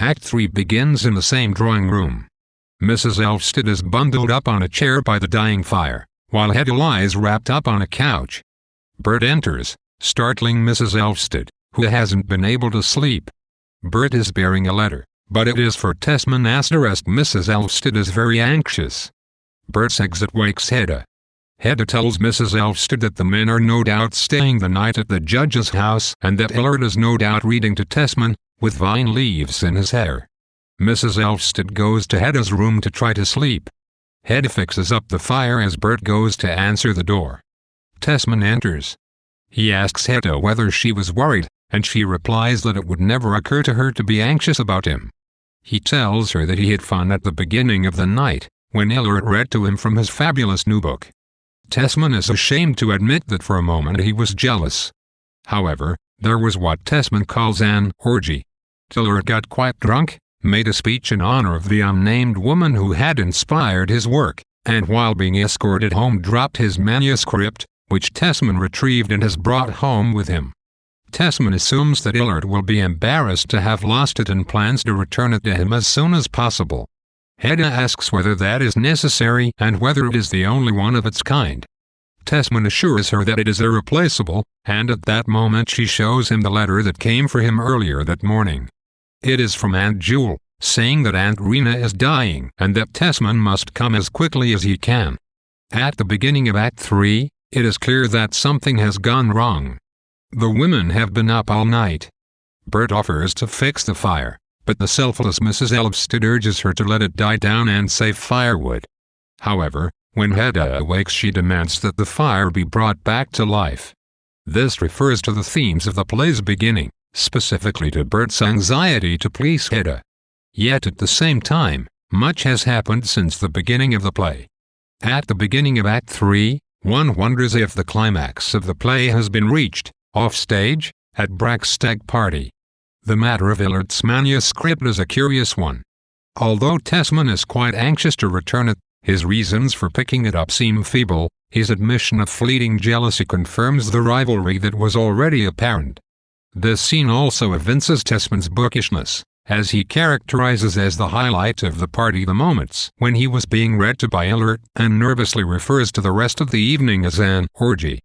Act 3 begins in the same drawing room. Mrs. Elvsted is bundled up on a chair by the dying fire, while Hedda lies wrapped up on a couch. Bert enters, startling Mrs. Elvsted, who hasn't been able to sleep. Bert is bearing a letter, but it is for Tesman *. Mrs. Elvsted is very anxious. Bert's exit wakes Hedda. Hedda tells Mrs. Elvsted that the men are no doubt staying the night at the judge's house and that Illard is no doubt reading to Tesman, with vine leaves in his hair. Mrs. Elvsted goes to Hedda's room to try to sleep. Hedda fixes up the fire as Bert goes to answer the door. Tesman enters. He asks Hedda whether she was worried, and she replies that it would never occur to her to be anxious about him. He tells her that he had fun at the beginning of the night, when Illard read to him from his fabulous new book. Tesman is ashamed to admit that for a moment he was jealous. However, there was what Tesman calls an orgy. Illard got quite drunk, made a speech in honor of the unnamed woman who had inspired his work, and while being escorted home dropped his manuscript, which Tesman retrieved and has brought home with him. Tesman assumes that Illard will be embarrassed to have lost it and plans to return it to him as soon as possible. Hedda asks whether that is necessary and whether it is the only one of its kind. Tesman assures her that it is irreplaceable, and at that moment she shows him the letter that came for him earlier that morning. It is from Aunt Jewel, saying that Aunt Rena is dying and that Tesman must come as quickly as he can. At the beginning of Act 3, it is clear that something has gone wrong. The women have been up all night. Bert offers to fix the fire, but the selfless Mrs. Elvsted urges her to let it die down and save firewood. However, when Hedda awakes she demands that the fire be brought back to life. This refers to the themes of the play's beginning, specifically to Bert's anxiety to please Hedda. Yet at the same time, much has happened since the beginning of the play. At the beginning of Act 3, one wonders if the climax of the play has been reached, offstage, at Brack's stag party. The matter of Illard's manuscript is a curious one. Although Tesman is quite anxious to return it, his reasons for picking it up seem feeble. His admission of fleeting jealousy confirms the rivalry that was already apparent. This scene also evinces Tesman's bookishness, as he characterizes as the highlight of the party the moments when he was being read to by Illard and nervously refers to the rest of the evening as an orgy.